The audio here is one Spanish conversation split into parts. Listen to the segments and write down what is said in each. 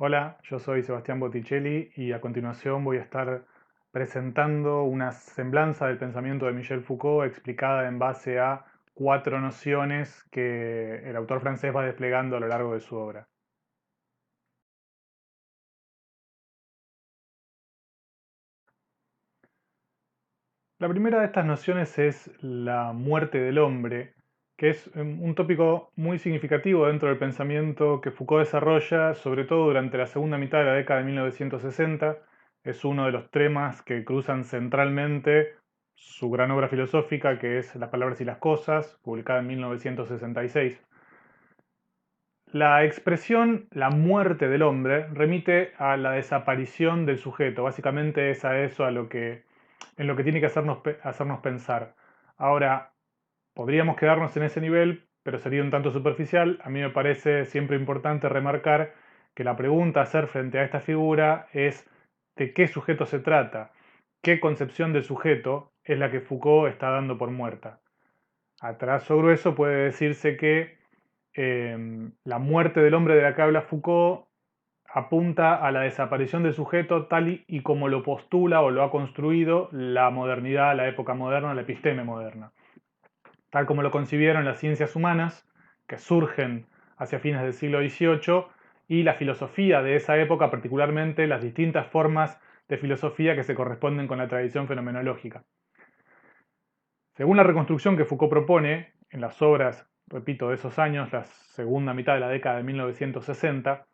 Hola, yo soy Sebastián Botticelli y a continuación voy a estar presentando una semblanza del pensamiento de Michel Foucault explicada en base a cuatro nociones que el autor francés va desplegando a lo largo de su obra. La primera de estas nociones es la muerte del hombre, que es un tópico muy significativo dentro del pensamiento que Foucault desarrolla, sobre todo durante la segunda mitad de la década de 1960. Es uno de los temas que cruzan centralmente su gran obra filosófica, que es Las palabras y las cosas, publicada en 1966. La expresión la muerte del hombre remite a la desaparición del sujeto. Básicamente es a eso en lo que tiene que hacernos pensar. Ahora, podríamos quedarnos en ese nivel, pero sería un tanto superficial. A mí me parece siempre importante remarcar que la pregunta a hacer frente a esta figura es de qué sujeto se trata, qué concepción del sujeto es la que Foucault está dando por muerta. A trazo grueso puede decirse que la muerte del hombre de la que habla Foucault apunta a la desaparición del sujeto tal y como lo postula o lo ha construido la modernidad, la época moderna, la episteme moderna. Tal como lo concibieron las ciencias humanas, que surgen hacia fines del siglo XVIII, y la filosofía de esa época, particularmente las distintas formas de filosofía que se corresponden con la tradición fenomenológica. Según la reconstrucción que Foucault propone en las obras, repito, de esos años, la segunda mitad de la década de 1960,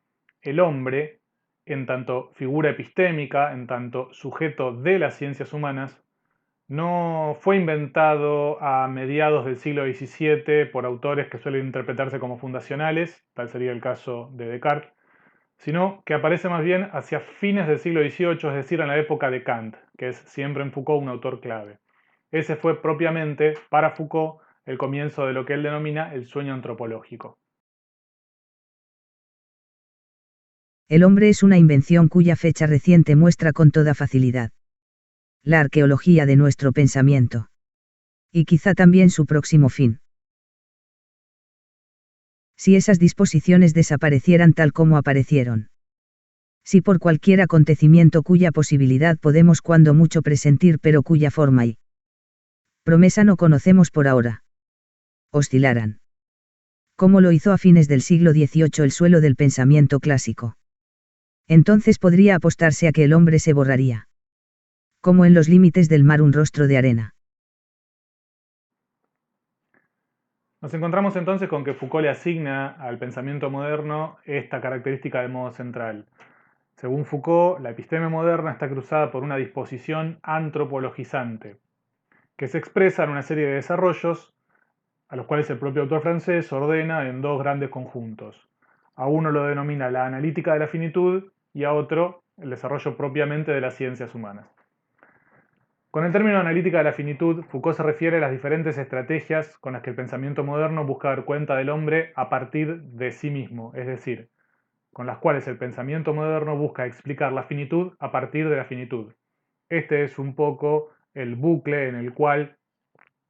el hombre, en tanto figura epistémica, en tanto sujeto de las ciencias humanas, no fue inventado a mediados del siglo XVII por autores que suelen interpretarse como fundacionales, tal sería el caso de Descartes, sino que aparece más bien hacia fines del siglo XVIII, es decir, en la época de Kant, que es siempre en Foucault un autor clave. Ese fue propiamente, para Foucault, el comienzo de lo que él denomina el sueño antropológico. El hombre es una invención cuya fecha reciente muestra con toda facilidad la arqueología de nuestro pensamiento. Y quizá también su próximo fin. Si esas disposiciones desaparecieran tal como aparecieron. Si por cualquier acontecimiento cuya posibilidad podemos cuando mucho presentir pero cuya forma y promesa no conocemos por ahora. Oscilaran. Como lo hizo a fines del siglo XVIII el suelo del pensamiento clásico. Entonces podría apostarse a que el hombre se borraría. Como en los límites del mar un rostro de arena. Nos encontramos entonces con que Foucault le asigna al pensamiento moderno esta característica de modo central. Según Foucault, la episteme moderna está cruzada por una disposición antropologizante, que se expresa en una serie de desarrollos a los cuales el propio autor francés ordena en dos grandes conjuntos. A uno lo denomina la analítica de la finitud y a otro el desarrollo propiamente de las ciencias humanas. Con el término analítica de la finitud, Foucault se refiere a las diferentes estrategias con las que el pensamiento moderno busca dar cuenta del hombre a partir de sí mismo, es decir, con las cuales el pensamiento moderno busca explicar la finitud a partir de la finitud. Este es un poco el bucle en el cual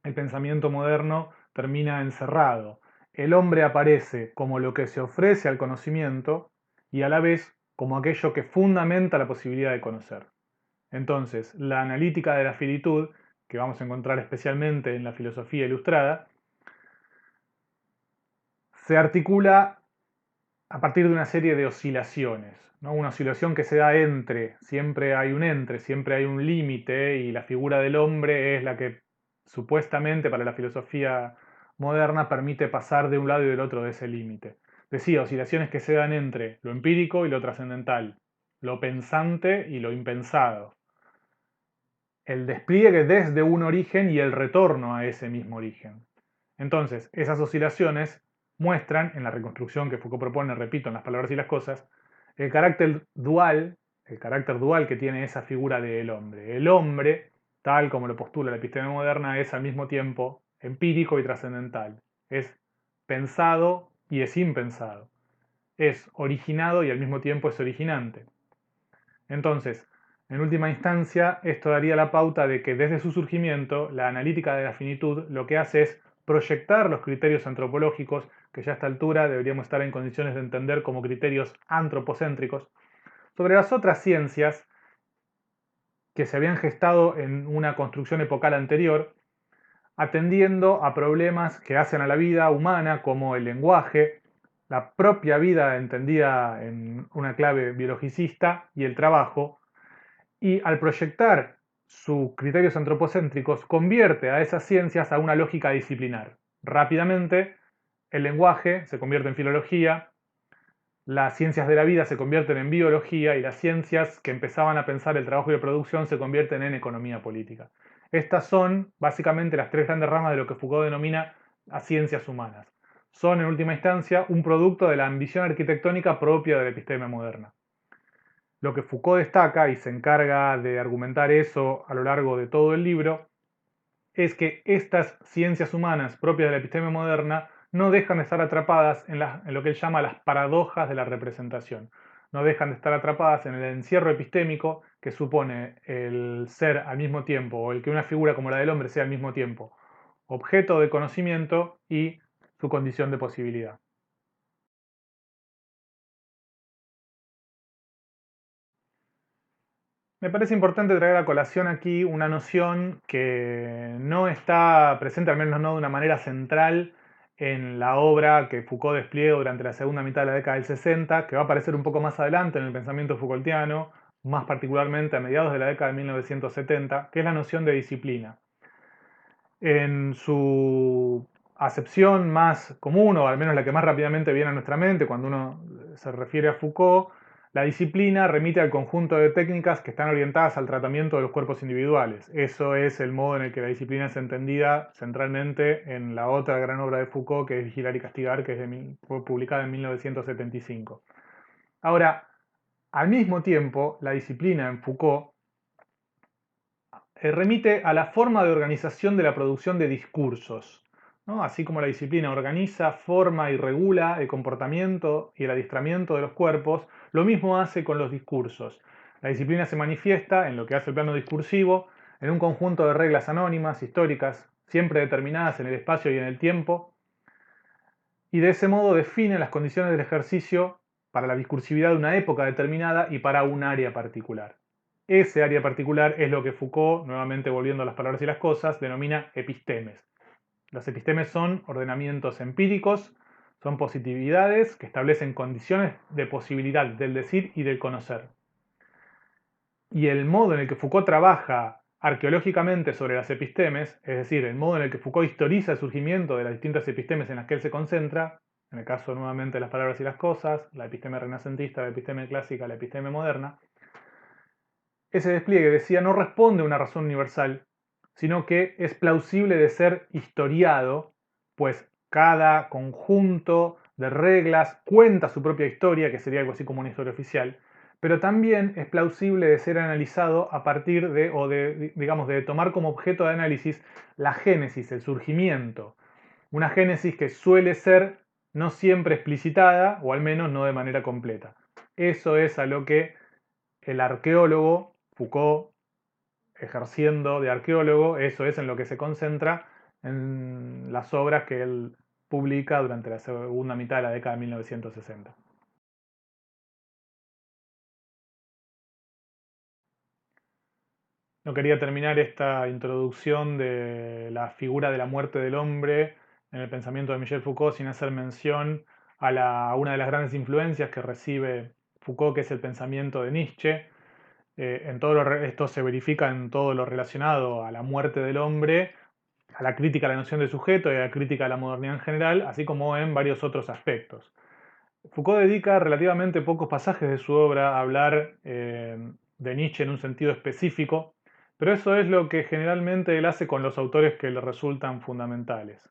el pensamiento moderno termina encerrado. El hombre aparece como lo que se ofrece al conocimiento y a la vez como aquello que fundamenta la posibilidad de conocer. Entonces, la analítica de la finitud, que vamos a encontrar especialmente en la filosofía ilustrada, se articula a partir de una serie de oscilaciones, ¿no? Una oscilación que se da entre, siempre hay un límite y la figura del hombre es la que supuestamente para la filosofía moderna permite pasar de un lado y del otro de ese límite. Decía, oscilaciones que se dan entre lo empírico y lo trascendental, lo pensante y lo impensado, el despliegue desde un origen y el retorno a ese mismo origen. Entonces, esas oscilaciones muestran, en la reconstrucción que Foucault propone, repito, en las palabras y las cosas, el carácter dual que tiene esa figura del hombre. El hombre, tal como lo postula la episteme moderna, es al mismo tiempo empírico y trascendental. Es pensado y es impensado. Es originado y al mismo tiempo es originante. Entonces, en última instancia, esto daría la pauta de que desde su surgimiento, la analítica de la finitud lo que hace es proyectar los criterios antropológicos, que ya a esta altura deberíamos estar en condiciones de entender como criterios antropocéntricos, sobre las otras ciencias que se habían gestado en una construcción epocal anterior, atendiendo a problemas que hacen a la vida humana, como el lenguaje, la propia vida entendida en una clave biologicista y el trabajo, y al proyectar sus criterios antropocéntricos convierte a esas ciencias a una lógica disciplinar. Rápidamente, el lenguaje se convierte en filología, las ciencias de la vida se convierten en biología y las ciencias que empezaban a pensar el trabajo y la producción se convierten en economía política. Estas son básicamente las tres grandes ramas de lo que Foucault denomina las ciencias humanas. Son en última instancia un producto de la ambición arquitectónica propia de la episteme moderna. Lo que Foucault destaca y se encarga de argumentar eso a lo largo de todo el libro es que estas ciencias humanas propias de la episteme moderna no dejan de estar atrapadas en lo que él llama las paradojas de la representación. No dejan de estar atrapadas en el encierro epistémico que supone el ser al mismo tiempo, o el que una figura como la del hombre sea al mismo tiempo objeto de conocimiento y su condición de posibilidad. Me parece importante traer a colación aquí una noción que no está presente, al menos no de una manera central, en la obra que Foucault despliega durante la segunda mitad de la década del 60, que va a aparecer un poco más adelante en el pensamiento Foucaultiano, más particularmente a mediados de la década de 1970, que es la noción de disciplina. En su acepción más común, o al menos la que más rápidamente viene a nuestra mente cuando uno se refiere a Foucault, la disciplina remite al conjunto de técnicas que están orientadas al tratamiento de los cuerpos individuales. Eso es el modo en el que la disciplina es entendida centralmente en la otra gran obra de Foucault, que es Vigilar y Castigar, que fue publicada en 1975. Ahora, al mismo tiempo, la disciplina en Foucault remite a la forma de organización de la producción de discursos, ¿no? Así como la disciplina organiza, forma y regula el comportamiento y el adiestramiento de los cuerpos, lo mismo hace con los discursos. La disciplina se manifiesta en lo que hace el plano discursivo, en un conjunto de reglas anónimas, históricas, siempre determinadas en el espacio y en el tiempo, y de ese modo define las condiciones del ejercicio para la discursividad de una época determinada y para un área particular. Ese área particular es lo que Foucault, nuevamente volviendo a las palabras y las cosas, denomina epistemes. Los epistemes son ordenamientos empíricos, son positividades que establecen condiciones de posibilidad del decir y del conocer. Y el modo en el que Foucault trabaja arqueológicamente sobre las epistemes, es decir, el modo en el que Foucault historiza el surgimiento de las distintas epistemes en las que él se concentra, en el caso nuevamente de las palabras y las cosas, la episteme renacentista, la episteme clásica, la episteme moderna, ese despliegue, decía, no responde a una razón universal, sino que es plausible de ser historiado, pues cada conjunto de reglas cuenta su propia historia, que sería algo así como una historia oficial, pero también es plausible de ser analizado a partir de, o de, digamos, de tomar como objeto de análisis la génesis, el surgimiento. Una génesis que suele ser no siempre explicitada, o al menos no de manera completa. Eso es a lo que el arqueólogo, Foucault, ejerciendo de arqueólogo, eso es en lo que se concentra en las obras que él publica durante la segunda mitad de la década de 1960. No quería terminar esta introducción de la figura de la muerte del hombre en el pensamiento de Michel Foucault sin hacer mención a una de las grandes influencias que recibe Foucault, que es el pensamiento de Nietzsche. Esto se verifica en todo lo relacionado a la muerte del hombre, a la crítica a la noción de sujeto y a la crítica a la modernidad en general, así como en varios otros aspectos. Foucault dedica relativamente pocos pasajes de su obra a hablar de Nietzsche en un sentido específico, pero eso es lo que generalmente él hace con los autores que le resultan fundamentales.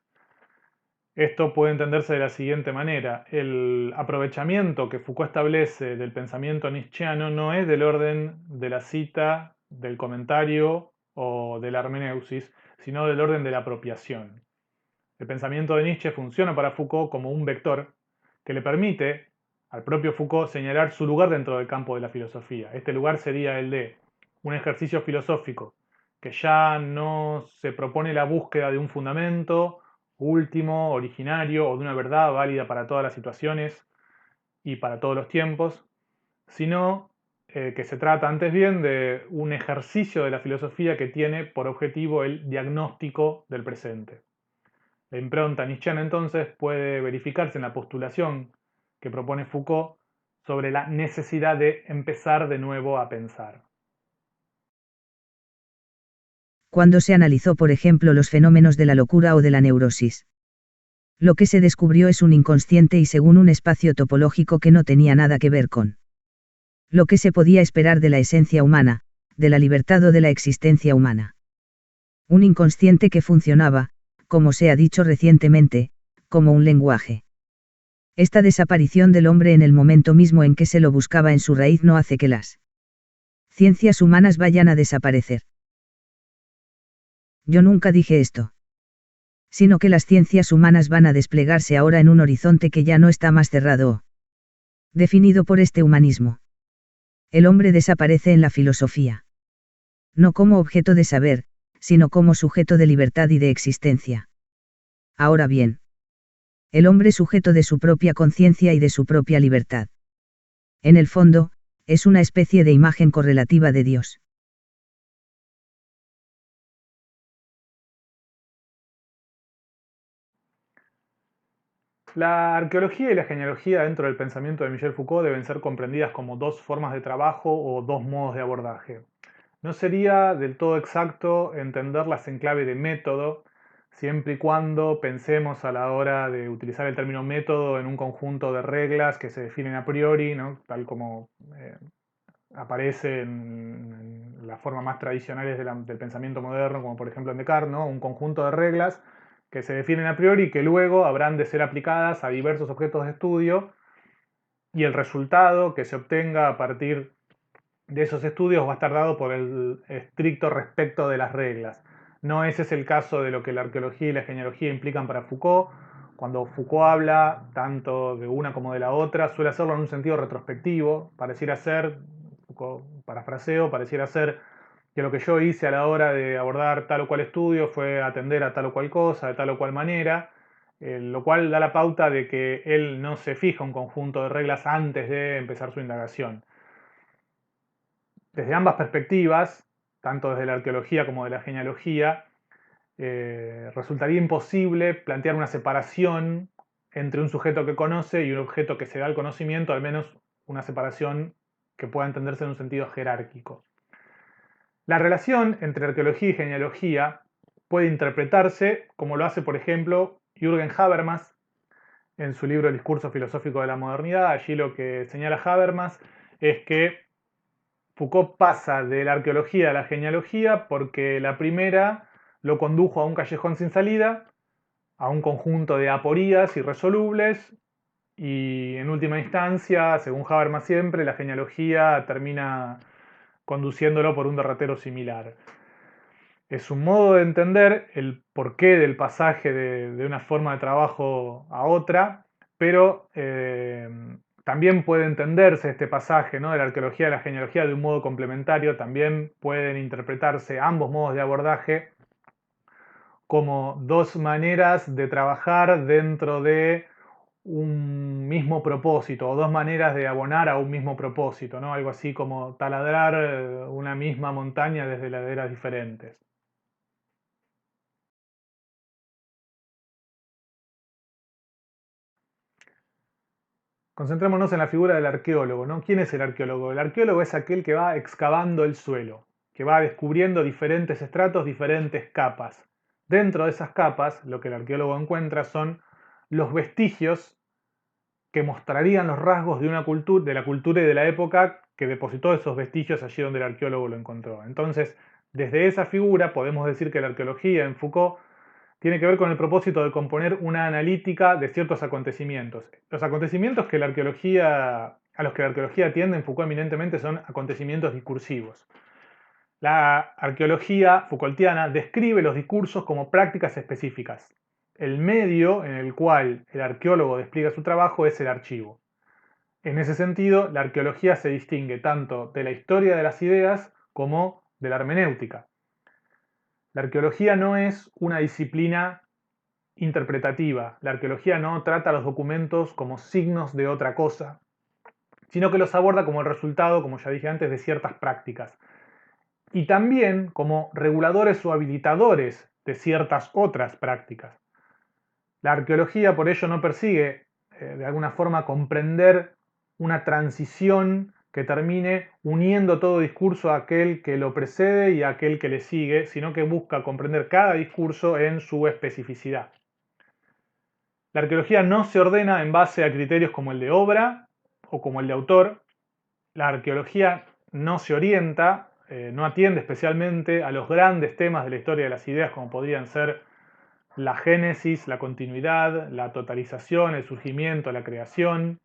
Esto puede entenderse de la siguiente manera. El aprovechamiento que Foucault establece del pensamiento nietzscheano no es del orden de la cita, del comentario o de la hermeneusis, sino del orden de la apropiación. El pensamiento de Nietzsche funciona para Foucault como un vector que le permite al propio Foucault señalar su lugar dentro del campo de la filosofía. Este lugar sería el de un ejercicio filosófico que ya no se propone la búsqueda de un fundamento último, originario o de una verdad válida para todas las situaciones y para todos los tiempos, sino que se trata antes bien de un ejercicio de la filosofía que tiene por objetivo el diagnóstico del presente. La impronta nietzscheana entonces puede verificarse en la postulación que propone Foucault sobre la necesidad de empezar de nuevo a pensar. Cuando se analizó, por ejemplo, los fenómenos de la locura o de la neurosis, lo que se descubrió es un inconsciente y según un espacio topológico que no tenía nada que ver con lo que se podía esperar de la esencia humana, de la libertad o de la existencia humana. Un inconsciente que funcionaba, como se ha dicho recientemente, como un lenguaje. Esta desaparición del hombre en el momento mismo en que se lo buscaba en su raíz no hace que las ciencias humanas vayan a desaparecer. Yo nunca dije esto. Sino que las ciencias humanas van a desplegarse ahora en un horizonte que ya no está más cerrado o definido por este humanismo. El hombre desaparece en la filosofía. No como objeto de saber, sino como sujeto de libertad y de existencia. Ahora bien, el hombre sujeto de su propia conciencia y de su propia libertad. En el fondo, es una especie de imagen correlativa de Dios. La arqueología y la genealogía dentro del pensamiento de Michel Foucault deben ser comprendidas como dos formas de trabajo o dos modos de abordaje. No sería del todo exacto entenderlas en clave de método, siempre y cuando pensemos a la hora de utilizar el término método en un conjunto de reglas que se definen a priori, ¿no? Tal como aparece en las formas más tradicionales del pensamiento moderno, como por ejemplo en Descartes, ¿no? Un conjunto de reglas que se definen a priori y que luego habrán de ser aplicadas a diversos objetos de estudio, y el resultado que se obtenga a partir de esos estudios va a estar dado por el estricto respeto de las reglas. No ese es el caso de lo que la arqueología y la genealogía implican para Foucault. Cuando Foucault habla tanto de una como de la otra, suele hacerlo en un sentido retrospectivo. Pareciera ser, Foucault, parafraseo, pareciera ser que lo que yo hice a la hora de abordar tal o cual estudio fue atender a tal o cual cosa, de tal o cual manera, lo cual da la pauta de que él no se fija un conjunto de reglas antes de empezar su indagación. Desde ambas perspectivas, tanto desde la arqueología como de la genealogía, resultaría imposible plantear una separación entre un sujeto que conoce y un objeto que se da el conocimiento, al menos una separación que pueda entenderse en un sentido jerárquico. La relación entre arqueología y genealogía puede interpretarse como lo hace, por ejemplo, Jürgen Habermas en su libro El discurso filosófico de la modernidad. Allí lo que señala Habermas es que Foucault pasa de la arqueología a la genealogía porque la primera lo condujo a un callejón sin salida, a un conjunto de aporías irresolubles, y en última instancia, según Habermas siempre, la genealogía termina conduciéndolo por un derrotero similar. Es un modo de entender el porqué del pasaje de una forma de trabajo a otra, pero también puede entenderse este pasaje, ¿no?, de la arqueología y la genealogía de un modo complementario. También pueden interpretarse ambos modos de abordaje como dos maneras de trabajar dentro de un mismo propósito, o dos maneras de abonar a un mismo propósito, ¿no? Algo así como taladrar una misma montaña desde laderas diferentes. Concentrémonos en la figura del arqueólogo, ¿no? ¿Quién es el arqueólogo? El arqueólogo es aquel que va excavando el suelo, que va descubriendo diferentes estratos, diferentes capas. Dentro de esas capas, lo que el arqueólogo encuentra son los vestigios que mostrarían los rasgos de una cultura, de la cultura y de la época que depositó esos vestigios allí donde el arqueólogo lo encontró. Entonces, desde esa figura podemos decir que la arqueología en Foucault tiene que ver con el propósito de componer una analítica de ciertos acontecimientos. Los acontecimientos que la arqueología, a los que la arqueología atiende en Foucault eminentemente son acontecimientos discursivos. La arqueología Foucaultiana describe los discursos como prácticas específicas. El medio en el cual el arqueólogo despliega su trabajo es el archivo. En ese sentido, la arqueología se distingue tanto de la historia de las ideas como de la hermenéutica. La arqueología no es una disciplina interpretativa. La arqueología no trata los documentos como signos de otra cosa, sino que los aborda como el resultado, como ya dije antes, de ciertas prácticas. Y también como reguladores o habilitadores de ciertas otras prácticas. La arqueología por ello no persigue de alguna forma comprender una transición que termine uniendo todo discurso a aquel que lo precede y a aquel que le sigue, sino que busca comprender cada discurso en su especificidad. La arqueología no se ordena en base a criterios como el de obra o como el de autor. La arqueología no se orienta, no atiende especialmente a los grandes temas de la historia de las ideas como podrían ser la génesis, la continuidad, la totalización, el surgimiento, la creación.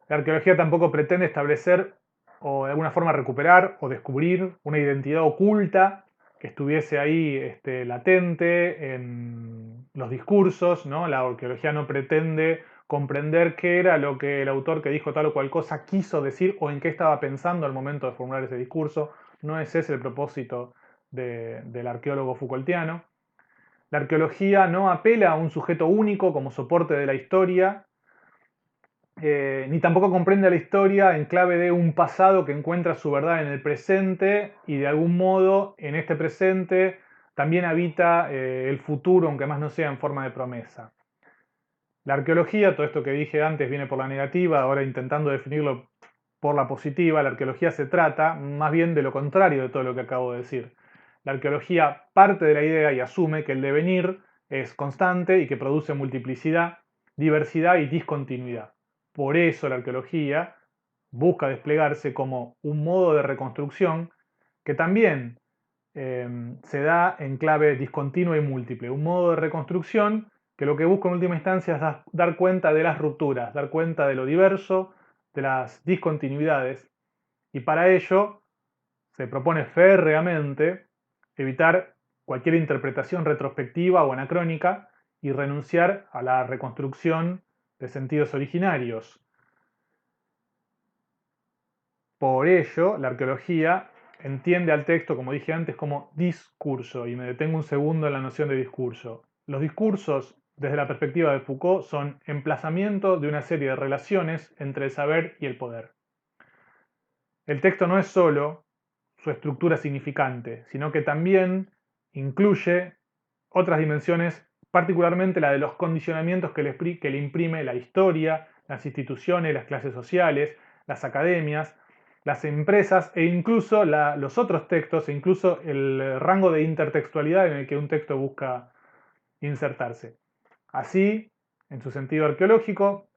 La arqueología tampoco pretende establecer o de alguna forma recuperar o descubrir una identidad oculta que estuviese ahí latente en los discursos, ¿no? La arqueología no pretende comprender qué era lo que el autor que dijo tal o cual cosa quiso decir o en qué estaba pensando al momento de formular ese discurso. No es ese el propósito del arqueólogo Foucaultiano. La arqueología no apela a un sujeto único como soporte de la historia, ni tampoco comprende a la historia en clave de un pasado que encuentra su verdad en el presente y de algún modo en este presente también habita el futuro, aunque más no sea en forma de promesa. La arqueología, todo esto que dije antes viene por la negativa, ahora intentando definirlo por la positiva, la arqueología se trata más bien de lo contrario de todo lo que acabo de decir. La arqueología parte de la idea y asume que el devenir es constante y que produce multiplicidad, diversidad y discontinuidad. Por eso la arqueología busca desplegarse como un modo de reconstrucción que también se da en clave discontinua y múltiple. Un modo de reconstrucción que lo que busca en última instancia es dar cuenta de las rupturas, dar cuenta de lo diverso, de las discontinuidades. Y para ello se propone férreamente evitar cualquier interpretación retrospectiva o anacrónica y renunciar a la reconstrucción de sentidos originarios. Por ello, la arqueología entiende al texto, como dije antes, como discurso, y me detengo un segundo en la noción de discurso. Los discursos, desde la perspectiva de Foucault, son emplazamiento de una serie de relaciones entre el saber y el poder. El texto no es solo su estructura significante, sino que también incluye otras dimensiones, particularmente la de los condicionamientos que le imprime la historia, las instituciones, las clases sociales, las academias, las empresas e incluso los otros textos e incluso el rango de intertextualidad en el que un texto busca insertarse. Así, en su sentido arqueológico,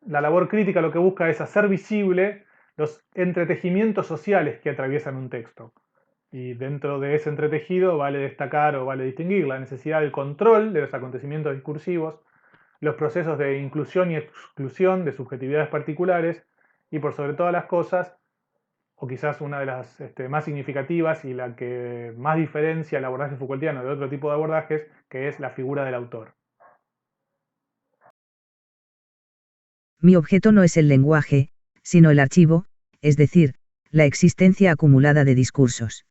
la labor crítica lo que busca es hacer visible los entretejimientos sociales que atraviesan un texto. Y dentro de ese entretejido vale destacar o vale distinguir la necesidad del control de los acontecimientos discursivos, los procesos de inclusión y exclusión de subjetividades particulares y por sobre todas las cosas, o quizás una de las más significativas y la que más diferencia el abordaje Foucaultiano de otro tipo de abordajes, que es la figura del autor. Mi objeto no es el lenguaje, sino el archivo, es decir, la existencia acumulada de discursos.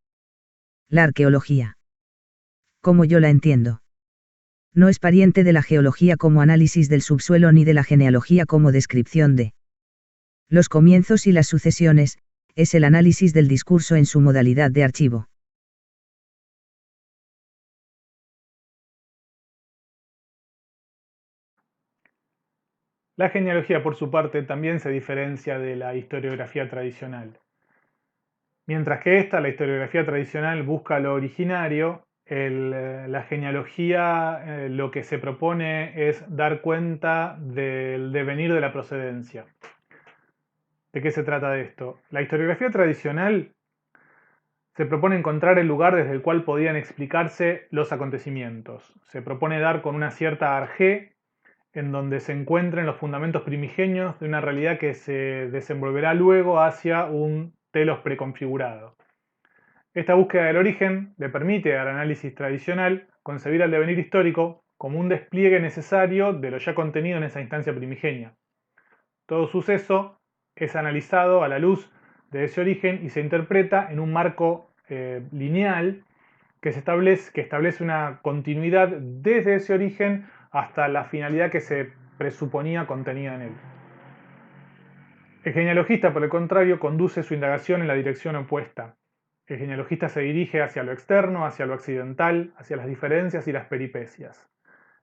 La arqueología, como yo la entiendo, no es pariente de la geología como análisis del subsuelo ni de la genealogía como descripción de los comienzos y las sucesiones, es el análisis del discurso en su modalidad de archivo. La genealogía, por su parte, también se diferencia de la historiografía tradicional. Mientras que la historiografía tradicional, busca lo originario, la genealogía lo que se propone es dar cuenta del devenir de la procedencia. ¿De qué se trata esto? La historiografía tradicional se propone encontrar el lugar desde el cual podían explicarse los acontecimientos. Se propone dar con una cierta arjé en donde se encuentren los fundamentos primigenios de una realidad que se desenvolverá luego hacia un telos preconfigurado. Esta búsqueda del origen le permite al análisis tradicional concebir al devenir histórico como un despliegue necesario de lo ya contenido en esa instancia primigenia. Todo suceso es analizado a la luz de ese origen y se interpreta en un marco lineal que establece una continuidad desde ese origen hasta la finalidad que se presuponía contenida en él. El genealogista, por el contrario, conduce su indagación en la dirección opuesta. El genealogista se dirige hacia lo externo, hacia lo accidental, hacia las diferencias y las peripecias.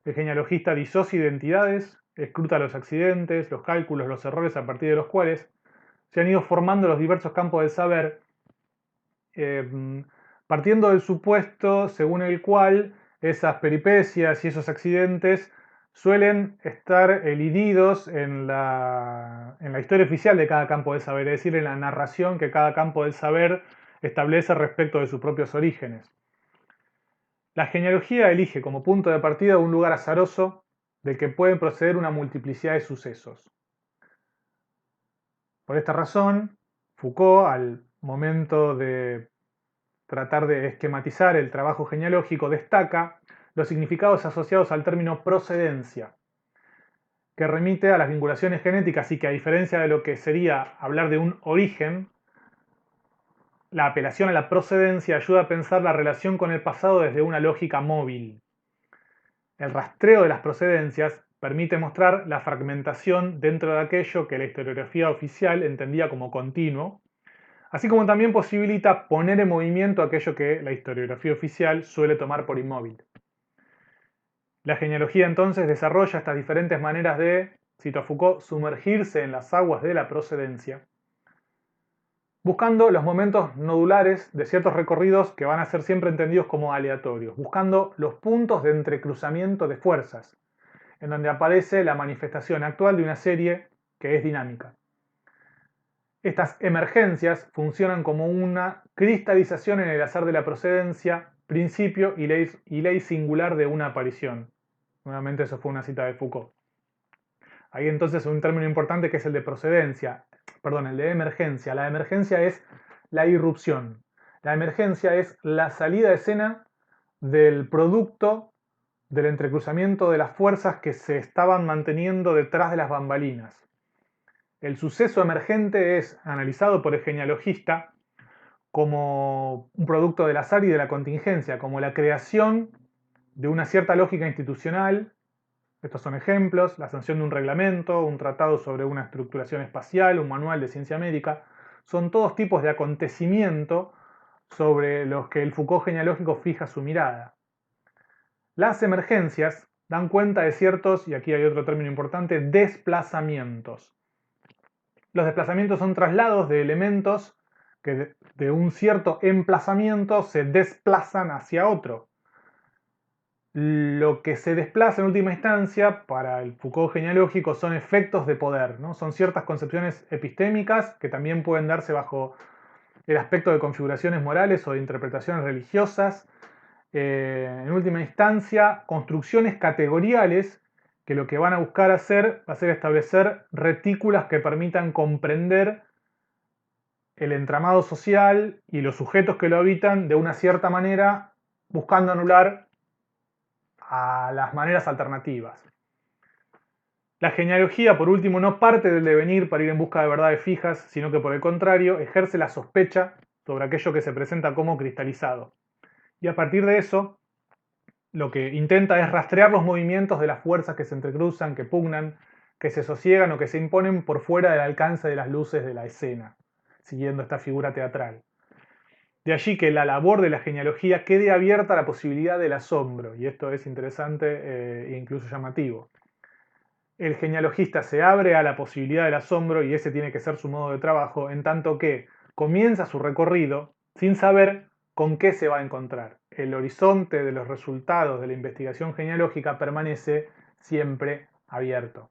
El genealogista disocia identidades, escruta los accidentes, los cálculos, los errores a partir de los cuales se han ido formando los diversos campos del saber, partiendo del supuesto según el cual esas peripecias y esos accidentes suelen estar elididos en la historia oficial de cada campo del saber, es decir, en la narración que cada campo del saber establece respecto de sus propios orígenes. La genealogía elige como punto de partida un lugar azaroso del que pueden proceder una multiplicidad de sucesos. Por esta razón, Foucault, al momento de tratar de esquematizar el trabajo genealógico, destaca los significados asociados al término procedencia, que remite a las vinculaciones genéticas y que, a diferencia de lo que sería hablar de un origen, la apelación a la procedencia ayuda a pensar la relación con el pasado desde una lógica móvil. El rastreo de las procedencias permite mostrar la fragmentación dentro de aquello que la historiografía oficial entendía como continuo, así como también posibilita poner en movimiento aquello que la historiografía oficial suele tomar por inmóvil. La genealogía entonces desarrolla estas diferentes maneras de, cito a Foucault, sumergirse en las aguas de la procedencia, buscando los momentos nodulares de ciertos recorridos que van a ser siempre entendidos como aleatorios, buscando los puntos de entrecruzamiento de fuerzas, en donde aparece la manifestación actual de una serie que es dinámica. Estas emergencias funcionan como una cristalización en el azar de la procedencia, principio y ley singular de una aparición. Nuevamente eso fue una cita de Foucault. Hay entonces un término importante que es el de procedencia, el de emergencia. La emergencia es la irrupción. La emergencia es la salida de escena del producto del entrecruzamiento de las fuerzas que se estaban manteniendo detrás de las bambalinas. El suceso emergente es analizado por el genealogista como un producto del azar y de la contingencia, como la creación de una cierta lógica institucional. Estos son ejemplos: la sanción de un reglamento, un tratado sobre una estructuración espacial, un manual de ciencia médica. Son todos tipos de acontecimiento sobre los que el Foucault genealógico fija su mirada. Las emergencias dan cuenta de ciertos, y aquí hay otro término importante, desplazamientos. Los desplazamientos son traslados de elementos que de un cierto emplazamiento se desplazan hacia otro. Lo que se desplaza en última instancia para el Foucault genealógico son efectos de poder, ¿no? Son ciertas concepciones epistémicas que también pueden darse bajo el aspecto de configuraciones morales o de interpretaciones religiosas. En última instancia, construcciones categoriales que lo que van a buscar hacer va a ser establecer retículas que permitan comprender el entramado social y los sujetos que lo habitan de una cierta manera, buscando anular a las maneras alternativas. La genealogía, por último, no parte del devenir para ir en busca de verdades fijas, sino que por el contrario ejerce la sospecha sobre aquello que se presenta como cristalizado. Y a partir de eso, lo que intenta es rastrear los movimientos de las fuerzas que se entrecruzan, que pugnan, que se sosiegan o que se imponen por fuera del alcance de las luces de la escena, siguiendo esta figura teatral. De allí que la labor de la genealogía quede abierta a la posibilidad del asombro, y esto es interesante e incluso llamativo. El genealogista se abre a la posibilidad del asombro y ese tiene que ser su modo de trabajo, en tanto que comienza su recorrido sin saber con qué se va a encontrar. El horizonte de los resultados de la investigación genealógica permanece siempre abierto.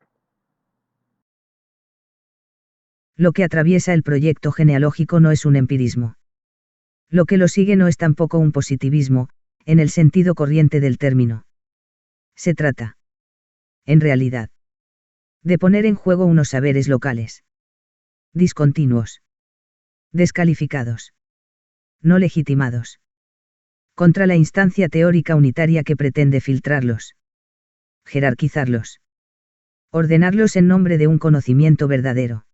Lo que atraviesa el proyecto genealógico no es un empirismo. Lo que lo sigue no es tampoco un positivismo, en el sentido corriente del término. Se trata, en realidad, de poner en juego unos saberes locales, discontinuos, descalificados, no legitimados, contra la instancia teórica unitaria que pretende filtrarlos, jerarquizarlos, ordenarlos en nombre de un conocimiento verdadero,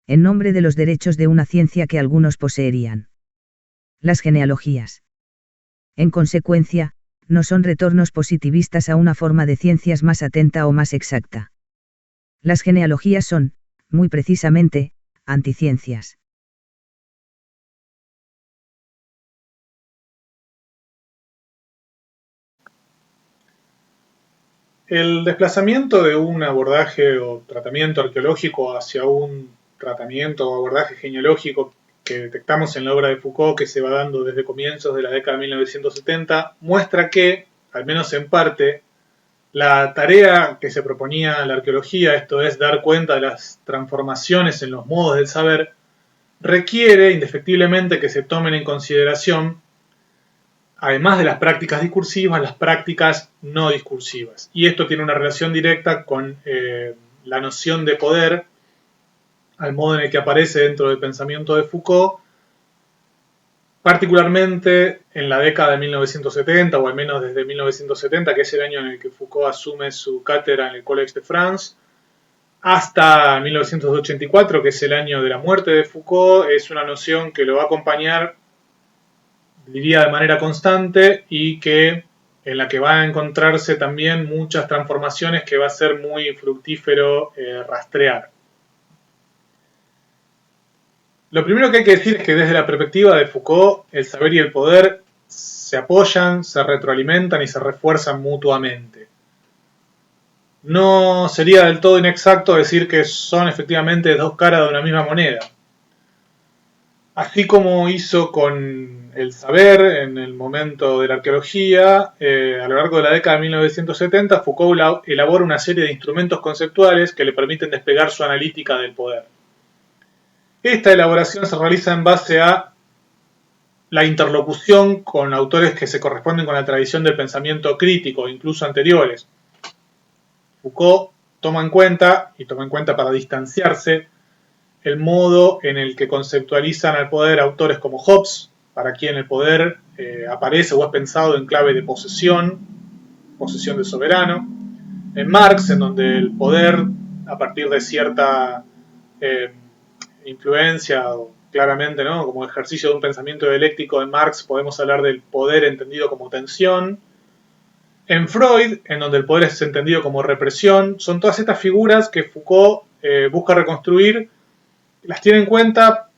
en nombre de los derechos de una ciencia que algunos poseerían. Las genealogías En consecuencia, no son retornos positivistas a una forma de ciencias más atenta o más exacta. Las genealogías son, muy precisamente, anticiencias. El desplazamiento de un abordaje o tratamiento arqueológico hacia un tratamiento o abordaje genealógico que detectamos en la obra de Foucault, que se va dando desde comienzos de la década de 1970, muestra que, al menos en parte, la tarea que se proponía la arqueología, esto es dar cuenta de las transformaciones en los modos del saber, requiere indefectiblemente que se tomen en consideración, además de las prácticas discursivas, las prácticas no discursivas. Y esto tiene una relación directa con la noción de poder, al modo en el que aparece dentro del pensamiento de Foucault, particularmente en la década de 1970, o al menos desde 1970, que es el año en el que Foucault asume su cátedra en el Collège de France, hasta 1984, que es el año de la muerte de Foucault. Es una noción que lo va a acompañar, diría, de manera constante, y que en la que van a encontrarse también muchas transformaciones que va a ser muy fructífero rastrear. Lo primero que hay que decir es que desde la perspectiva de Foucault, el saber y el poder se apoyan, se retroalimentan y se refuerzan mutuamente. No sería del todo inexacto decir que son efectivamente dos caras de una misma moneda. Así como hizo con el saber en el momento de la arqueología, a lo largo de la década de 1970, Foucault elabora una serie de instrumentos conceptuales que le permiten despegar su analítica del poder. Esta elaboración se realiza en base a la interlocución con autores que se corresponden con la tradición del pensamiento crítico, incluso anteriores. Foucault toma en cuenta, y toma en cuenta para distanciarse, el modo en el que conceptualizan al poder autores como Hobbes, para quien el poder aparece o es pensado en clave de posesión de soberano, en Marx, en donde el poder, a partir de cierta influencia, o claramente, ¿no?, como ejercicio de un pensamiento dialéctico de Marx, podemos hablar del poder entendido como tensión. En Freud, en donde el poder es entendido como represión. Son todas estas figuras que Foucault busca reconstruir, las tiene en cuenta,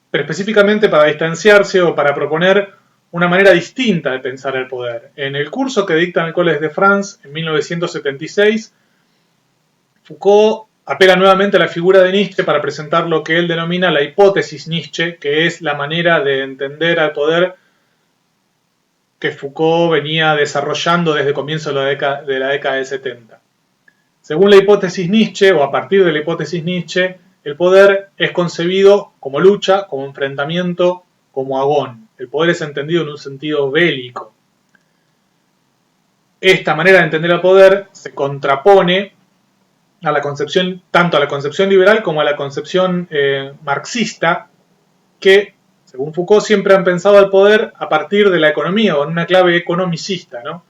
pero específicamente para distanciarse o para proponer una manera distinta de pensar el poder. En el curso que dicta en el Collège de France en 1976, Foucault apela nuevamente a la figura de Nietzsche para presentar lo que él denomina la hipótesis Nietzsche, que es la manera de entender al poder que Foucault venía desarrollando desde comienzo de la década del 70. Según la hipótesis Nietzsche, o a partir de la hipótesis Nietzsche, el poder es concebido como lucha, como enfrentamiento, como agón. El poder es entendido en un sentido bélico. Esta manera de entender el poder se contrapone a la concepción, tanto a la concepción liberal como a la concepción marxista, que, según Foucault, siempre han pensado el poder a partir de la economía o en una clave economicista, ¿no?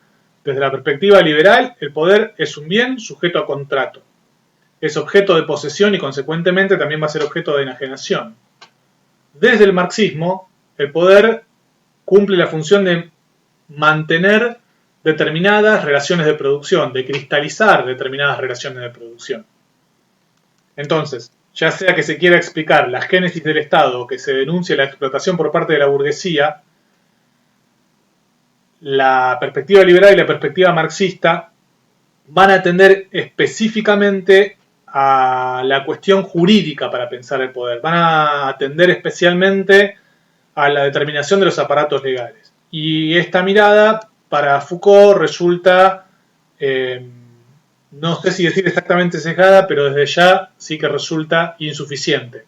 Desde la perspectiva liberal, el poder es un bien sujeto a contrato. Es objeto de posesión y, consecuentemente, también va a ser objeto de enajenación. Desde el marxismo, el poder cumple la función de mantener determinadas relaciones de producción, de cristalizar determinadas relaciones de producción. Entonces, ya sea que se quiera explicar la génesis del Estado o que se denuncie la explotación por parte de la burguesía, la perspectiva liberal y la perspectiva marxista van a atender específicamente a la cuestión jurídica para pensar el poder. Van a atender especialmente a la determinación de los aparatos legales. Y esta mirada para Foucault resulta, no sé si decir exactamente sesgada, pero desde ya sí que resulta insuficiente.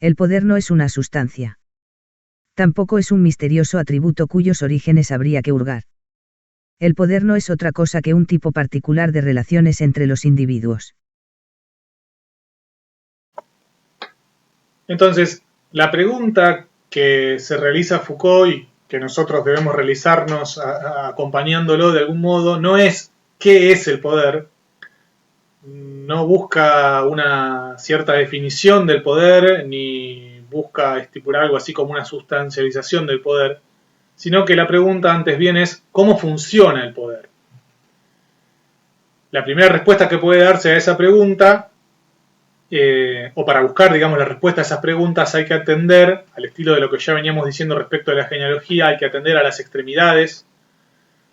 El poder no es una sustancia. Tampoco es un misterioso atributo cuyos orígenes habría que hurgar. El poder no es otra cosa que un tipo particular de relaciones entre los individuos. Entonces, la pregunta que se realiza Foucault y que nosotros debemos realizarnos acompañándolo de algún modo, no es qué es el poder, no busca una cierta definición del poder, ni busca estipular algo así como una sustancialización del poder, sino que la pregunta antes bien es ¿cómo funciona el poder? La primera respuesta que puede darse a esa pregunta, o para buscar, digamos, la respuesta a esas preguntas, hay que atender, al estilo de lo que ya veníamos diciendo respecto a la genealogía, hay que atender a las extremidades,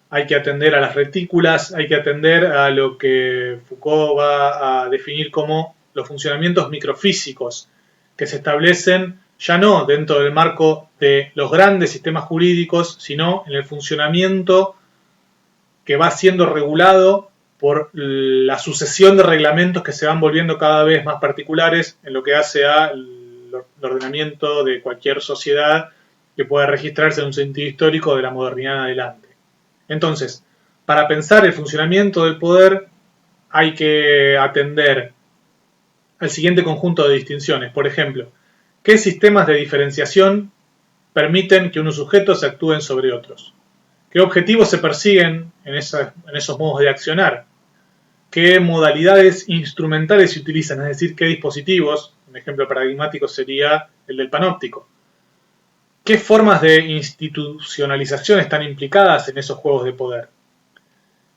hay que atender a las retículas, hay que atender a lo que Foucault va a definir como los funcionamientos microfísicos que se establecen ya no dentro del marco de los grandes sistemas jurídicos, sino en el funcionamiento que va siendo regulado por la sucesión de reglamentos que se van volviendo cada vez más particulares en lo que hace al ordenamiento de cualquier sociedad que pueda registrarse en un sentido histórico de la modernidad en adelante. Entonces, para pensar el funcionamiento del poder hay que atender al siguiente conjunto de distinciones. Por ejemplo, ¿qué sistemas de diferenciación permiten que unos sujetos actúen sobre otros? ¿Qué objetivos se persiguen en esos modos de accionar? ¿Qué modalidades instrumentales se utilizan? Es decir, ¿qué dispositivos? Un ejemplo paradigmático sería el del panóptico. ¿Qué formas de institucionalización están implicadas en esos juegos de poder?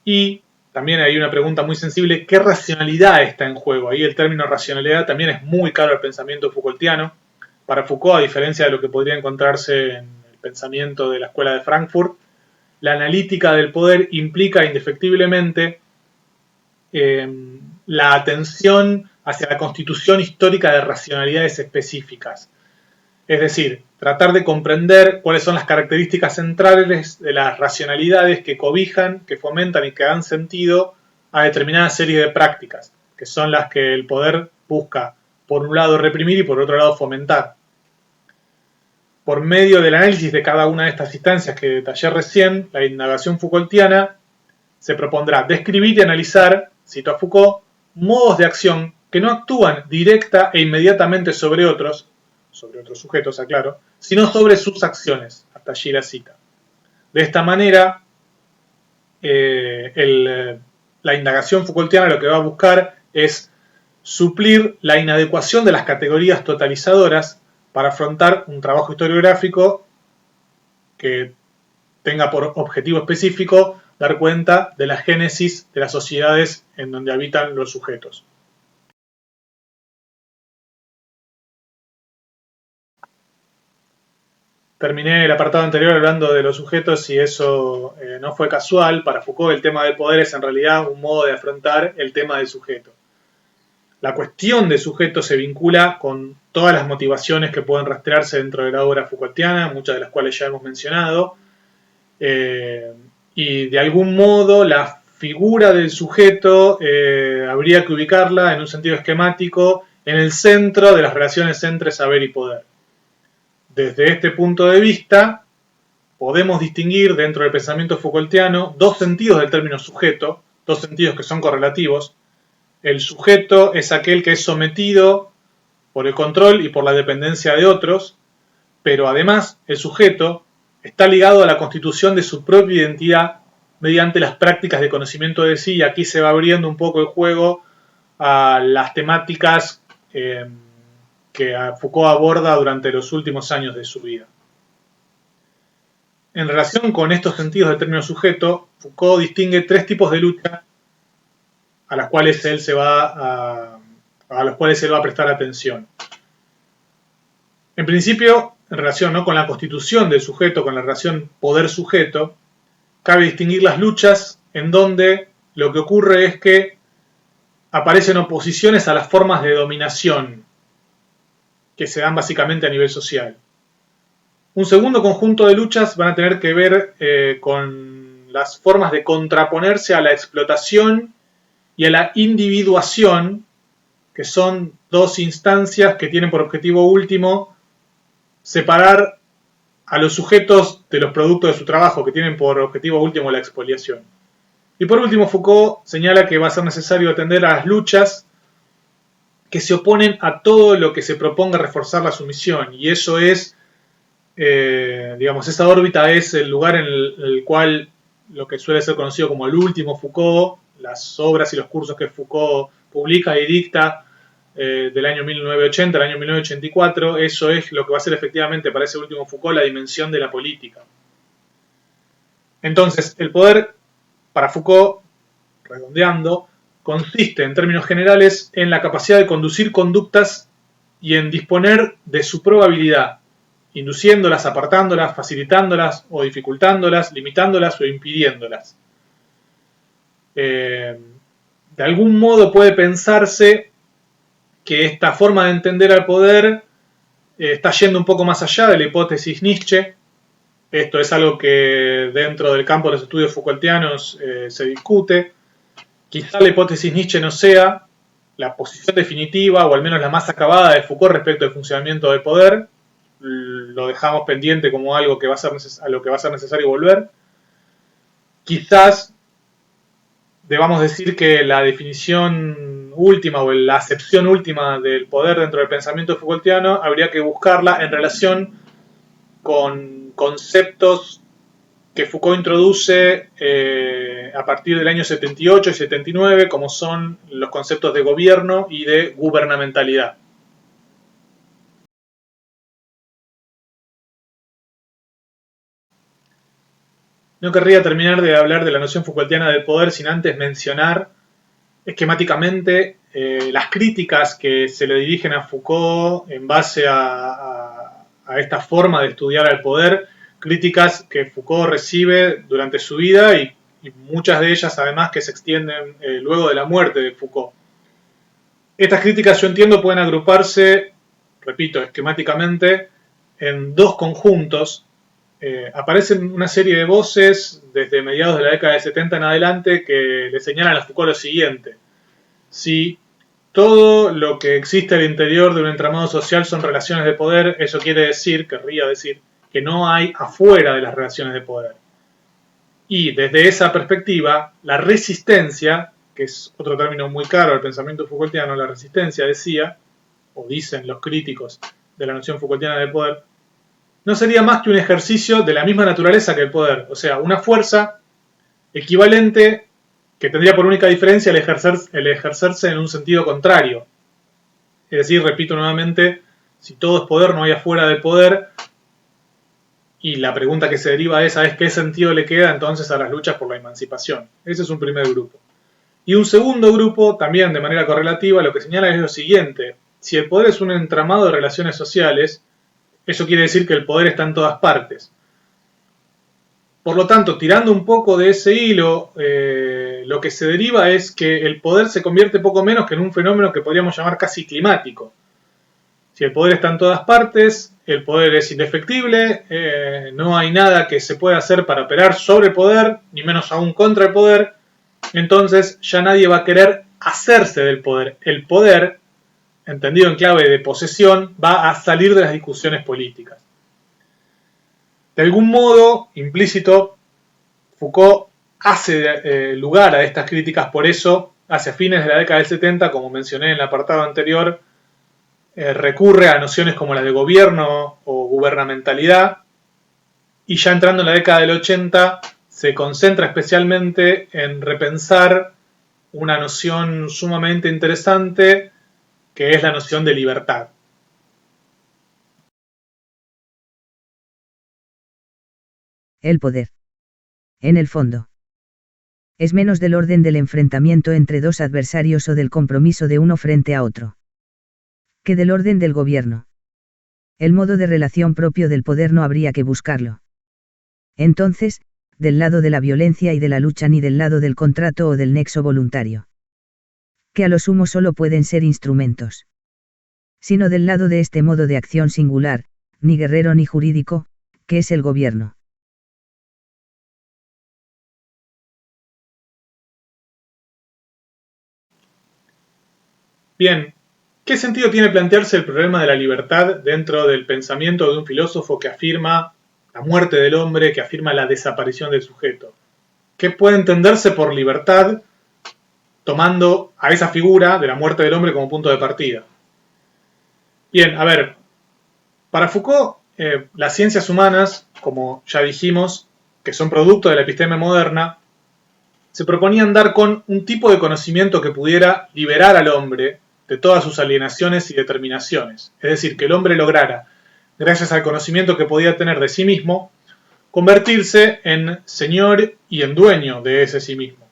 Y también hay una pregunta muy sensible, ¿qué racionalidad está en juego? Ahí el término racionalidad también es muy caro al pensamiento Foucaultiano. Para Foucault, a diferencia de lo que podría encontrarse en el pensamiento de la Escuela de Frankfurt, la analítica del poder implica indefectiblemente la atención hacia la constitución histórica de racionalidades específicas. Es decir, tratar de comprender cuáles son las características centrales de las racionalidades que cobijan, que fomentan y que dan sentido a determinada serie de prácticas, que son las que el poder busca, por un lado, reprimir y por otro lado, fomentar. Por medio del análisis de cada una de estas instancias que detallé recién, la indagación Foucaultiana se propondrá describir y analizar, cito a Foucault, modos de acción que no actúan directa e inmediatamente sobre otros sujetos, aclaro, sino sobre sus acciones. Hasta allí la cita. De esta manera, la indagación Foucaultiana lo que va a buscar es suplir la inadecuación de las categorías totalizadoras para afrontar un trabajo historiográfico que tenga por objetivo específico dar cuenta de la génesis de las sociedades en donde habitan los sujetos. Terminé el apartado anterior hablando de los sujetos y eso no fue casual. Para Foucault el tema del poder es en realidad un modo de afrontar el tema del sujeto. La cuestión de sujeto se vincula con todas las motivaciones que pueden rastrearse dentro de la obra Foucaultiana, muchas de las cuales ya hemos mencionado, y de algún modo la figura del sujeto habría que ubicarla en un sentido esquemático en el centro de las relaciones entre saber y poder. Desde este punto de vista, podemos distinguir dentro del pensamiento Foucaultiano dos sentidos del término sujeto, dos sentidos que son correlativos. El sujeto es aquel que es sometido por el control y por la dependencia de otros, pero además el sujeto está ligado a la constitución de su propia identidad mediante las prácticas de conocimiento de sí, y aquí se va abriendo un poco el juego a las temáticas que Foucault aborda durante los últimos años de su vida. En relación con estos sentidos del término sujeto, Foucault distingue tres tipos de lucha a los cuales él va a prestar atención. En principio, en relación con la constitución del sujeto, con la relación poder-sujeto, cabe distinguir las luchas en donde lo que ocurre es que aparecen oposiciones a las formas de dominación que se dan básicamente a nivel social. Un segundo conjunto de luchas van a tener que ver con las formas de contraponerse a la explotación y a la individuación, que son dos instancias que tienen por objetivo último separar a los sujetos de los productos de su trabajo, que tienen por objetivo último la expoliación. Y por último, Foucault señala que va a ser necesario atender a las luchas que se oponen a todo lo que se proponga reforzar la sumisión, y eso es, esa órbita es el lugar en el cual lo que suele ser conocido como el último Foucault, las obras y los cursos que Foucault publica y dicta, del año 1980 al año 1984, eso es lo que va a ser efectivamente para ese último Foucault la dimensión de la política. Entonces, el poder, para Foucault, redondeando, consiste en términos generales en la capacidad de conducir conductas y en disponer de su probabilidad, induciéndolas, apartándolas, facilitándolas o dificultándolas, limitándolas o impidiéndolas. De algún modo puede pensarse que esta forma de entender al poder está yendo un poco más allá de la hipótesis Nietzsche. Esto es algo que dentro del campo de los estudios Foucaultianos se discute. Quizá la hipótesis Nietzsche no sea la posición definitiva o al menos la más acabada de Foucault respecto al funcionamiento del poder. Lo dejamos pendiente como algo que va a ser a lo que va a ser necesario volver. Quizás debamos decir que la definición última o la acepción última del poder dentro del pensamiento Foucaultiano habría que buscarla en relación con conceptos que Foucault introduce a partir del año 78 y 79, como son los conceptos de gobierno y de gubernamentalidad. No querría terminar de hablar de la noción Foucaultiana del poder sin antes mencionar esquemáticamente las críticas que se le dirigen a Foucault en base a esta forma de estudiar al poder, críticas que Foucault recibe durante su vida y muchas de ellas además que se extienden luego de la muerte de Foucault. Estas críticas, yo entiendo, pueden agruparse, repito, esquemáticamente, en dos conjuntos. Aparecen una serie de voces desde mediados de la década de 70 en adelante que le señalan a Foucault lo siguiente: si todo lo que existe al interior de un entramado social son relaciones de poder, eso querría decir, que no hay afuera de las relaciones de poder. Y desde esa perspectiva, la resistencia, que es otro término muy caro al pensamiento Foucaultiano, la resistencia, decía, o dicen los críticos de la noción Foucaultiana del poder, no sería más que un ejercicio de la misma naturaleza que el poder, o sea, una fuerza equivalente que tendría por única diferencia el ejercerse en un sentido contrario. Es decir, repito nuevamente, si todo es poder, no hay afuera del poder, y la pregunta que se deriva de esa es ¿qué sentido le queda entonces a las luchas por la emancipación? Ese es un primer grupo. Y un segundo grupo, también de manera correlativa, lo que señala es lo siguiente: si el poder es un entramado de relaciones sociales, eso quiere decir que el poder está en todas partes. Por lo tanto, tirando un poco de ese hilo, lo que se deriva es que el poder se convierte poco menos que en un fenómeno que podríamos llamar casi climático. Si el poder está en todas partes, el poder es indefectible, no hay nada que se pueda hacer para operar sobre el poder, ni menos aún contra el poder, entonces ya nadie va a querer hacerse del poder. El poder, entendido en clave de posesión, va a salir de las discusiones políticas. De algún modo, implícito, Foucault hace lugar a estas críticas, por eso, hacia fines de la década del 70, como mencioné en el apartado anterior, recurre a nociones como las de gobierno o gubernamentalidad, y ya entrando en la década del 80 se concentra especialmente en repensar una noción sumamente interesante que es la noción de libertad. El poder. En el fondo, es menos del orden del enfrentamiento entre dos adversarios o del compromiso de uno frente a otro, que del orden del gobierno. El modo de relación propio del poder no habría que buscarlo. Entonces, del lado de la violencia y de la lucha ni del lado del contrato o del nexo voluntario, que a lo sumo solo pueden ser instrumentos, sino del lado de este modo de acción singular, ni guerrero ni jurídico, que es el gobierno. Bien, ¿qué sentido tiene plantearse el problema de la libertad dentro del pensamiento de un filósofo que afirma la muerte del hombre, que afirma la desaparición del sujeto? ¿Qué puede entenderse por libertad tomando a esa figura de la muerte del hombre como punto de partida? Bien, a ver, para Foucault, las ciencias humanas, como ya dijimos, que son producto de la episteme moderna, se proponían dar con un tipo de conocimiento que pudiera liberar al hombre de todas sus alienaciones y determinaciones. Es decir, que el hombre lograra, gracias al conocimiento que podía tener de sí mismo, convertirse en señor y en dueño de ese sí mismo.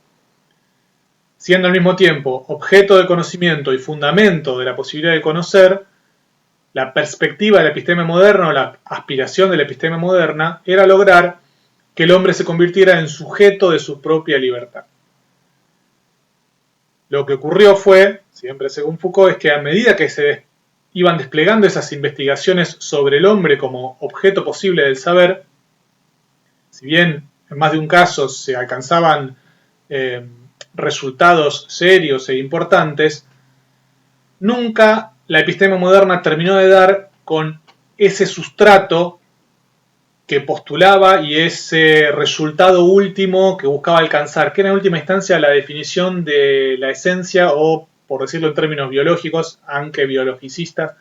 Siendo al mismo tiempo objeto de conocimiento y fundamento de la posibilidad de conocer, la perspectiva de la episteme moderna o la aspiración de la episteme moderna era lograr que el hombre se convirtiera en sujeto de su propia libertad. Lo que ocurrió fue, siempre según Foucault, es que a medida que se iban desplegando esas investigaciones sobre el hombre como objeto posible del saber, si bien en más de un caso se alcanzaban resultados serios e importantes, nunca la episteme moderna terminó de dar con ese sustrato que postulaba y ese resultado último que buscaba alcanzar, que era en última instancia la definición de la esencia o, por decirlo en términos biológicos, aunque biologicistas,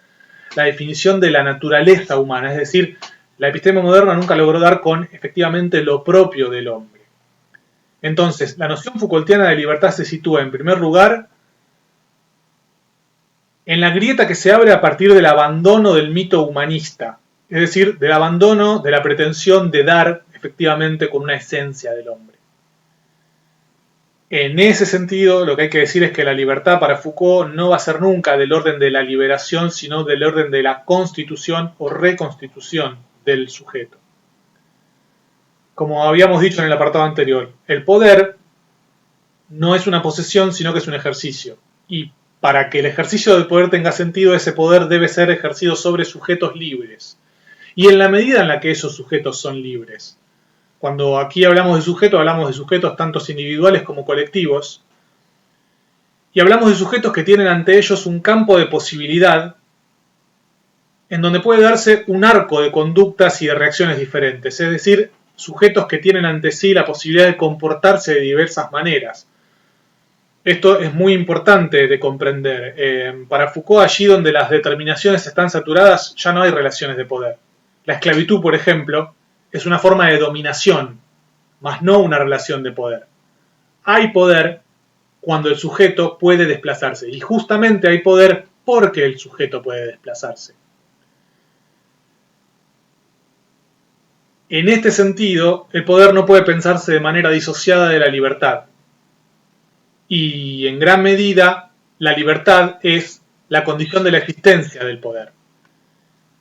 la definición de la naturaleza humana, es decir, la episteme moderna nunca logró dar con efectivamente lo propio del hombre. Entonces, la noción Foucaultiana de libertad se sitúa en primer lugar en la grieta que se abre a partir del abandono del mito humanista, es decir, del abandono de la pretensión de dar efectivamente con una esencia del hombre. En ese sentido, lo que hay que decir es que la libertad para Foucault no va a ser nunca del orden de la liberación, sino del orden de la constitución o reconstitución del sujeto. Como habíamos dicho en el apartado anterior, el poder no es una posesión, sino que es un ejercicio. Y para que el ejercicio del poder tenga sentido, ese poder debe ser ejercido sobre sujetos libres. Y en la medida en la que esos sujetos son libres. Cuando aquí hablamos de sujetos tanto individuales como colectivos. Y hablamos de sujetos que tienen ante ellos un campo de posibilidad en donde puede darse un arco de conductas y de reacciones diferentes. Es decir, sujetos que tienen ante sí la posibilidad de comportarse de diversas maneras. Esto es muy importante de comprender. Para Foucault, allí donde las determinaciones están saturadas, ya no hay relaciones de poder. La esclavitud, por ejemplo, es una forma de dominación, mas no una relación de poder. Hay poder cuando el sujeto puede desplazarse, y justamente hay poder porque el sujeto puede desplazarse. En este sentido, el poder no puede pensarse de manera disociada de la libertad. Y en gran medida, la libertad es la condición de la existencia del poder.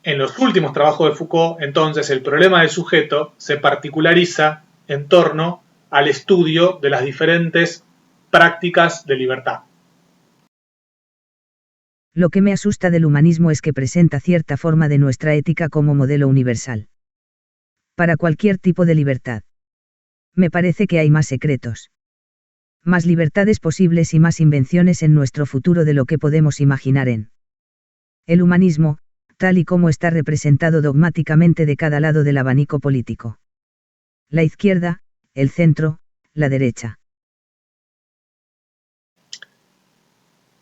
En los últimos trabajos de Foucault, entonces, el problema del sujeto se particulariza en torno al estudio de las diferentes prácticas de libertad. Lo que me asusta del humanismo es que presenta cierta forma de nuestra ética como modelo universal. Para cualquier tipo de libertad. Me parece que hay más secretos. Más libertades posibles y más invenciones en nuestro futuro de lo que podemos imaginar en el humanismo, tal y como está representado dogmáticamente de cada lado del abanico político. La izquierda, el centro, la derecha.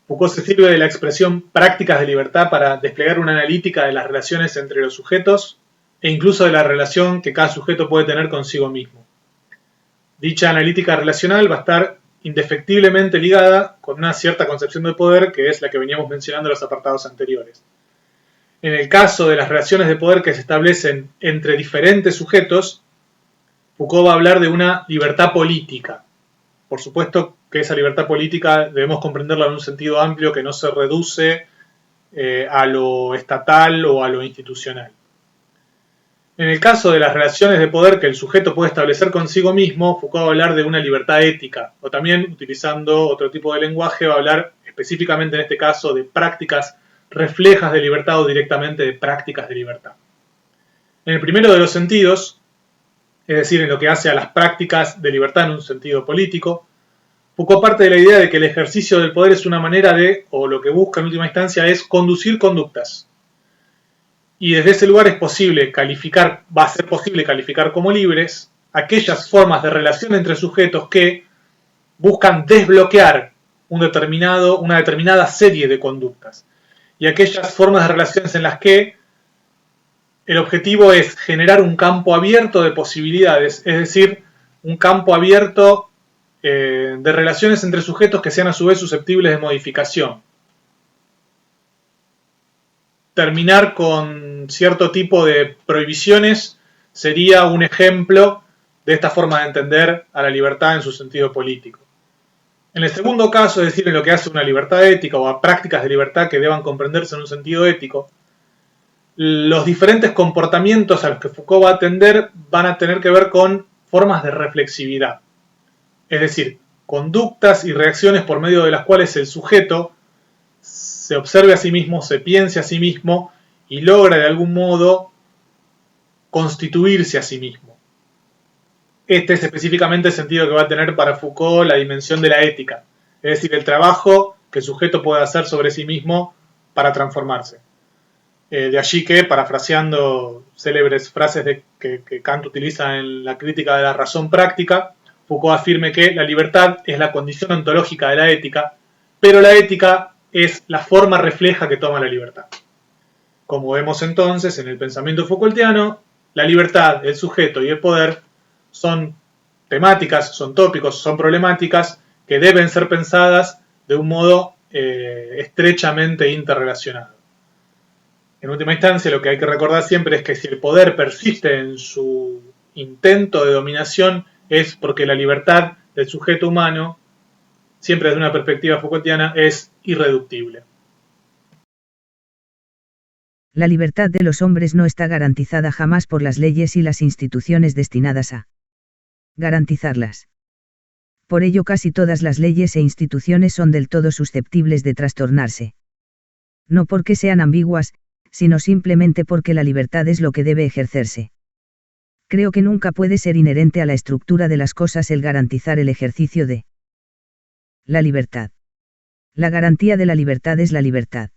Foucault se sirve de la expresión prácticas de libertad para desplegar una analítica de las relaciones entre los sujetos e incluso de la relación que cada sujeto puede tener consigo mismo. Dicha analítica relacional va a estar indefectiblemente ligada con una cierta concepción de poder que es la que veníamos mencionando en los apartados anteriores. En el caso de las relaciones de poder que se establecen entre diferentes sujetos, Foucault va a hablar de una libertad política. Por supuesto que esa libertad política debemos comprenderla en un sentido amplio que no se reduce a lo estatal o a lo institucional. En el caso de las relaciones de poder que el sujeto puede establecer consigo mismo, Foucault va a hablar de una libertad ética, o también, utilizando otro tipo de lenguaje, va a hablar específicamente en este caso de prácticas reflejas de libertad o directamente de prácticas de libertad. En el primero de los sentidos, es decir, en lo que hace a las prácticas de libertad en un sentido político, Foucault parte de la idea de que el ejercicio del poder es una manera de, o lo que busca en última instancia es conducir conductas. Y desde ese lugar va a ser posible calificar como libres aquellas formas de relación entre sujetos que buscan desbloquear una determinada serie de conductas. Y aquellas formas de relaciones en las que el objetivo es generar un campo abierto de posibilidades, es decir, un campo abierto de relaciones entre sujetos que sean a su vez susceptibles de modificación. terminar con cierto tipo de prohibiciones sería un ejemplo de esta forma de entender a la libertad en su sentido político. En el segundo caso, es decir, en lo que hace una libertad ética o a prácticas de libertad que deban comprenderse en un sentido ético, los diferentes comportamientos a los que Foucault va a atender van a tener que ver con formas de reflexividad. Es decir, conductas y reacciones por medio de las cuales el sujeto se observe a sí mismo, se piense a sí mismo y logra de algún modo constituirse a sí mismo. Este es específicamente el sentido que va a tener para Foucault la dimensión de la ética, es decir, el trabajo que el sujeto puede hacer sobre sí mismo para transformarse. De allí que, parafraseando célebres frases que Kant utiliza en la crítica de la razón práctica, Foucault afirme que la libertad es la condición ontológica de la ética, pero la ética es la forma refleja que toma la libertad. Como vemos entonces en el pensamiento Foucaultiano, la libertad, el sujeto y el poder son temáticas, son tópicos, son problemáticas que deben ser pensadas de un modo estrechamente interrelacionado. En última instancia, lo que hay que recordar siempre es que si el poder persiste en su intento de dominación es porque la libertad del sujeto humano, siempre desde una perspectiva Foucaultiana, es irreductible. La libertad de los hombres no está garantizada jamás por las leyes y las instituciones destinadas a garantizarlas. Por ello casi todas las leyes e instituciones son del todo susceptibles de trastornarse. No porque sean ambiguas, sino simplemente porque la libertad es lo que debe ejercerse. Creo que nunca puede ser inherente a la estructura de las cosas el garantizar el ejercicio de la libertad. La garantía de la libertad es la libertad.